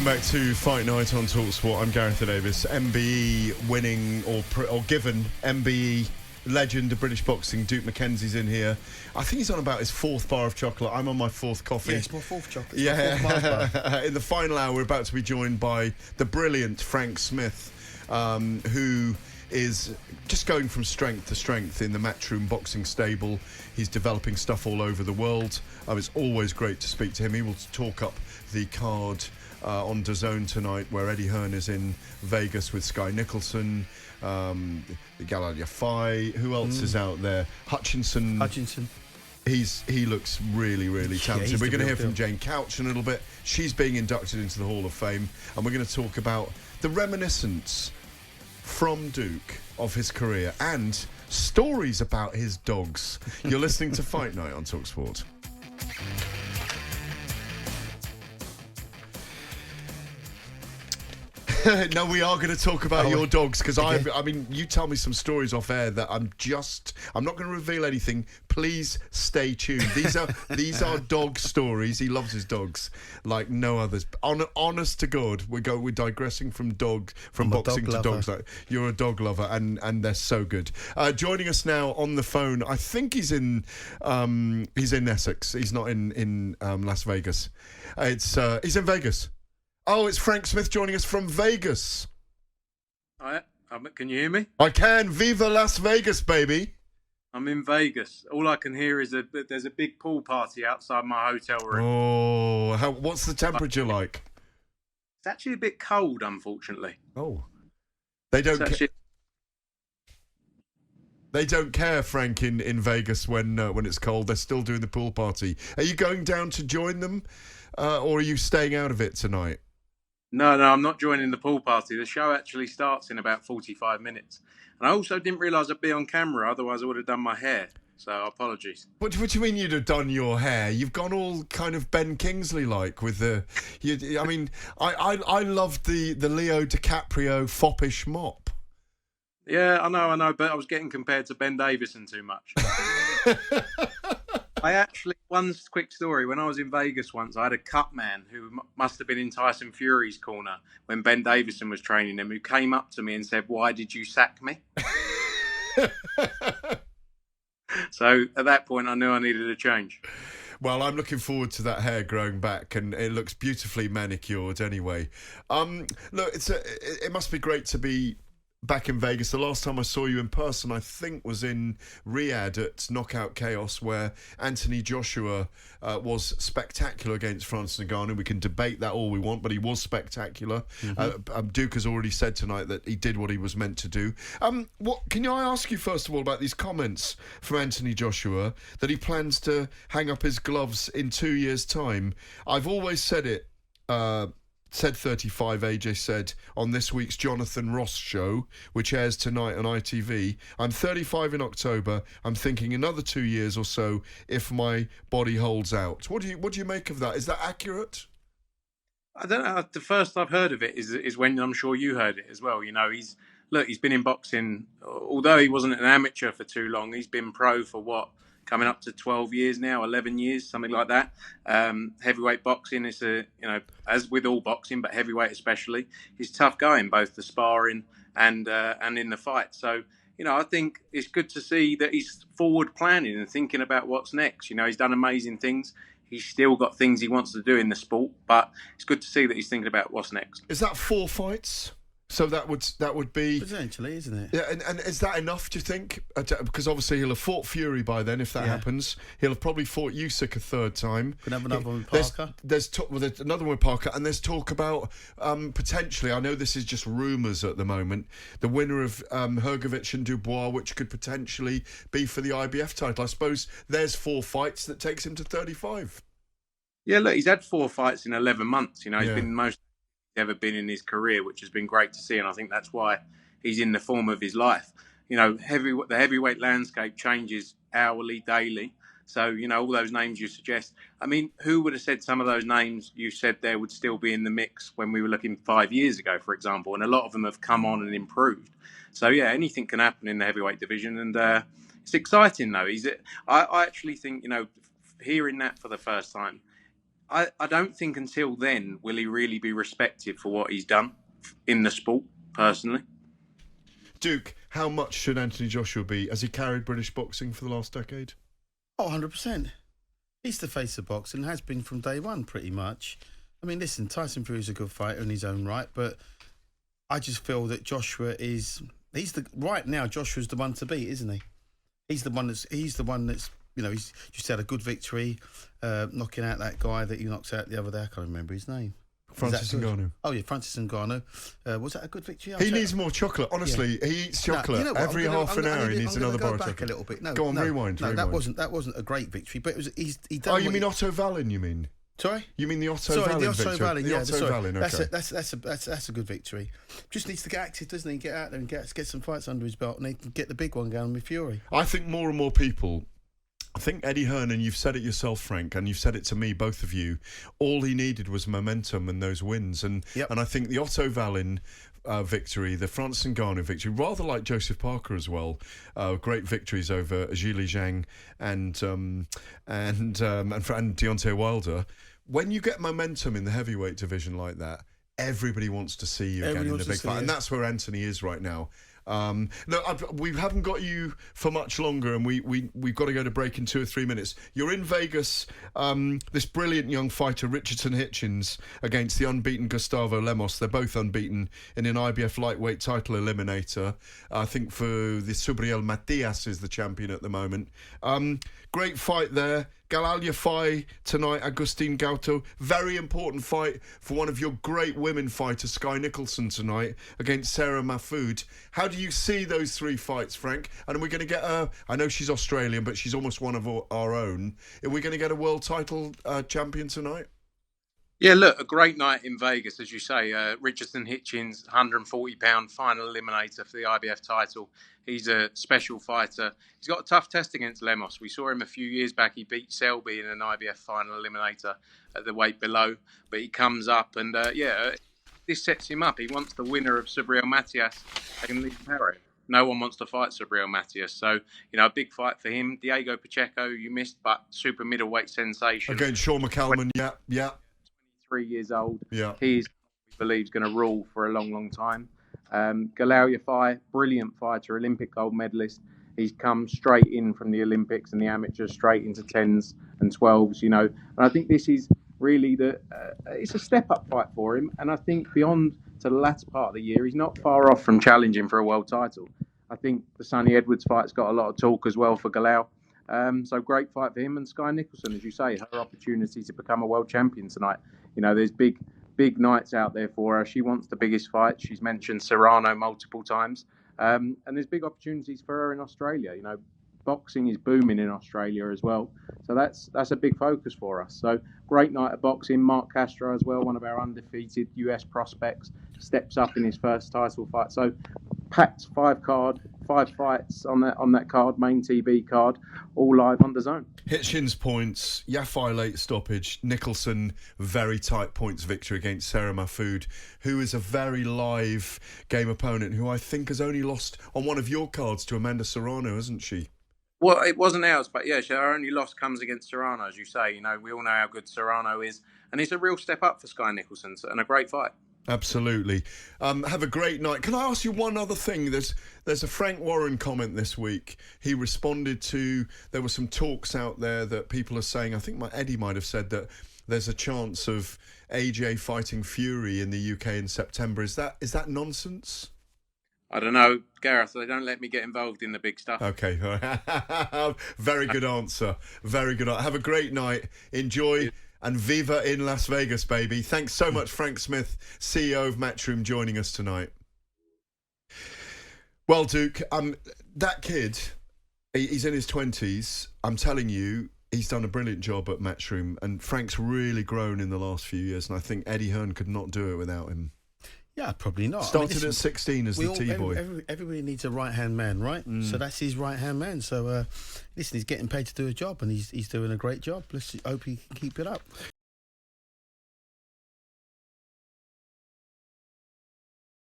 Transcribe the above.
Welcome back to Fight Night on talkSPORT. I'm Gareth Davis. MBE winning or given MBE legend of British boxing, Duke McKenzie's in here. I think he's on about his fourth bar of chocolate. I'm on my fourth coffee. Yeah, it's my fourth chocolate. Yeah. In the final hour, we're about to be joined by the brilliant Frank Smith, who is just going from strength to strength in the Matchroom boxing stable. He's developing stuff all over the world. It's always great to speak to him. He will talk up the card on DAZN tonight, where Eddie Hearn is in Vegas with Sky Nicholson, the Galadia Fai. Who else is out there? Hutchinson. He looks really, really talented. We're going to hear from Jane Couch in a little bit. She's being inducted into the Hall of Fame, and we're going to talk about the reminiscence from Duke of his career and stories about his dogs. You're listening to Fight Night on talkSPORT. No, we are going to talk about your dogs, because I mean, you tell me some stories off air that I'm not going to reveal anything. Please stay tuned. These are dog stories. He loves his dogs like no others. Honest to God, we're digressing from boxing to dogs. Like, you're a dog lover, and they're so good. Joining us now on the phone, I think he's in Essex. He's not in Las Vegas. He's in Vegas. Oh, it's Frank Smith joining us from Vegas. Can you hear me? I can. Viva Las Vegas, baby. I'm in Vegas. All I can hear is that there's a big pool party outside my hotel room. Oh, what's the temperature like? It's actually a bit cold, unfortunately. Oh. They don't care, Frank, in Vegas when it's cold. They're still doing the pool party. Are you going down to join them, or are you staying out of it tonight? No, I'm not joining the pool party. The show actually starts in about 45 minutes. And I also didn't realise I'd be on camera, otherwise I would have done my hair. So apologies. What do you mean you'd have done your hair? You've gone all kind of Ben Kingsley-like with the... I loved the Leo DiCaprio foppish mop. Yeah, I know, but I was getting compared to Ben Davison too much. One quick story. When I was in Vegas once, I had a cut man who must have been in Tyson Fury's corner when Ben Davison was training him, who came up to me and said, "Why did you sack me?" So at that point, I knew I needed a change. Well, I'm looking forward to that hair growing back, and it looks beautifully manicured anyway. Look, it must be great to be back in Vegas. The last time I saw you in person, I think, was in Riyadh at Knockout Chaos, where Anthony Joshua was spectacular against Francis Ngannou. We can debate that all we want, but he was spectacular. Mm-hmm. Duke has already said tonight that he did what he was meant to do. I ask you first of all about these comments from Anthony Joshua that he plans to hang up his gloves in 2 years' time? I've always said it. Said 35, AJ said on this week's Jonathan Ross show, which airs tonight on ITV. I'm 35 in October. I'm thinking another 2 years or so if my body holds out. What do you make of that? Is that accurate? I don't know. The first I've heard of it is when I'm sure you heard it as well. You know, he's been in boxing, although he wasn't an amateur for too long. He's been pro for coming up to 12 years now, 11 years, something like that. Heavyweight boxing is as with all boxing, but heavyweight especially, he's tough going, both the sparring and in the fight. So, I think it's good to see that he's forward planning and thinking about what's next. He's done amazing things. He's still got things he wants to do in the sport, but it's good to see that he's thinking about what's next. Is that 4 fights? So that would be potentially, isn't it? Yeah, and is that enough? Do you think? Because obviously he'll have fought Fury by then if that happens. He'll have probably fought Usyk a third time. Could have another one with Parker. There's another one with Parker, and there's talk about potentially. I know this is just rumours at the moment. The winner of Hrgovic and Dubois, which could potentially be for the IBF title. I suppose there's 4 fights that takes him to 35. Yeah, look, he's had 4 fights in 11 months. He's been the most ever been in his career, which has been great to see, and I think that's why he's in the form of his life. The heavyweight landscape changes hourly, daily. So all those names you suggest. I mean, who would have said some of those names you said there would still be in the mix when we were looking 5 years ago, for example? And a lot of them have come on and improved. So yeah, anything can happen in the heavyweight division, and it's exciting though. I actually think hearing that for the first time, I don't think until then will he really be respected for what he's done in the sport, personally. Duke, how much should Anthony Joshua be? Has he carried British boxing for the last decade? Oh, 100%. He's the face of boxing, has been from day one, pretty much. I mean, listen, Tyson Fury's a good fighter in his own right, but I just feel that Joshua is... right now, Joshua's the one to beat, isn't he? He's the one that's you know, he's just had a good victory, knocking out that guy that he knocked out the other day. I can't remember his name. Francis Ngannou. Oh, yeah, Francis Ngannou. Was that a good victory? He needs more chocolate. Honestly, he eats chocolate you know what? every half an hour. He needs another bar of back chocolate. A little bit. Go on, rewind. No, that wasn't a great victory, but it was. He done. Oh, you mean Otto Wallin? You mean? Sorry? You mean the Otto Wallin victory? Otto Wallin, the Otto Wallin, okay. That's a good victory. Just needs to get active, doesn't he? Get out there and get some fights under his belt, and he can get the big one going with Fury. I think more and more people. I think Eddie Hearn, and you've said it yourself, Frank, and you've said it to me, both of you, all he needed was momentum and those wins. And I think the Otto Wallin victory, the Francis Ngannou victory, rather like Joseph Parker as well, great victories over Zhili Zhang and Deontay Wilder. When you get momentum in the heavyweight division like that, everybody wants to see you again in the big fight. And that's where Anthony is right now. Look, we haven't got you for much longer, and we've got to go to break in 2 or 3 minutes. You're in Vegas. This brilliant young fighter, Richardson Hitchens, against the unbeaten Gustavo Lemos. They're both unbeaten in an IBF lightweight title eliminator. I think for the Subriel Matias is the champion at the moment. Great fight there. Galalya Fai tonight, Agustin Gauto. Very important fight for one of your great women fighters, Sky Nicholson, tonight against Sarah Mahfoud. How do you see those 3 fights, Frank? And are we going to get I know she's Australian, but she's almost one of our own. Are we going to get a world title champion tonight? Yeah, look, a great night in Vegas, as you say. Richardson Hitchens, £140 final eliminator for the IBF title. He's a special fighter. He's got a tough test against Lemos. We saw him a few years back. He beat Selby in an IBF final eliminator at the weight below. But he comes up and, this sets him up. He wants the winner of Subriel Matias and Lee Parrott. No one wants to fight Subriel Matias. So, a big fight for him. Diego Pacheco, you missed, but super middleweight sensation. Against Sean McCalman, yeah. 3 years old. Yeah. He believes going to rule for a long, long time. Galalya Fai, brilliant fighter, Olympic gold medalist. He's come straight in from the Olympics and the amateurs straight into 10s and 12s, And I think this is really it's a step-up fight for him. And I think beyond to the latter part of the year, he's not far off from challenging for a world title. I think the Sonny Edwards fight's got a lot of talk as well for Galal. So great fight for him. And Sky Nicholson, as you say, her opportunity to become a world champion tonight. There's big nights out there for her. She wants the biggest fight. She's mentioned Serrano multiple times. And there's big opportunities for her in Australia. Boxing is booming in Australia as well. So that's a big focus for us. So great night of boxing. Mark Castro as well, one of our undefeated US prospects, steps up in his first title fight. So packed 5 fights on that card, main TV card, all live on DAZN. Hitchens points, Yafai late stoppage, Nicholson very tight points victory against Sarah Mahfoud, who is a very live game opponent, who I think has only lost on one of your cards to Amanda Serrano, hasn't she? Well, it wasn't ours, but yeah, her only loss comes against Serrano, as you say. We all know how good Serrano is, and it's a real step up for Sky Nicholson and a great fight. Absolutely. Have a great night. Can I ask you one other thing? There's a Frank Warren comment this week. He responded to, there were some talks out there that people are saying, I think Eddie might have said that there's a chance of AJ fighting Fury in the UK in September. Is that nonsense? I don't know, Gareth. They don't let me get involved in the big stuff. Okay. Very good answer. Very good. Have a great night. Enjoy. And viva in Las Vegas, baby. Thanks so much, Frank Smith, CEO of Matchroom, joining us tonight. Well, Duke, that kid, he's in his 20s. I'm telling you, he's done a brilliant job at Matchroom, and Frank's really grown in the last few years, and I think Eddie Hearn could not do it without him. Yeah, probably not. Started at 16 as the T-boy. Everybody needs a right-hand man, right? So that's his right-hand man. So, listen, he's getting paid to do a job, and he's doing a great job. Let's hope he can keep it up.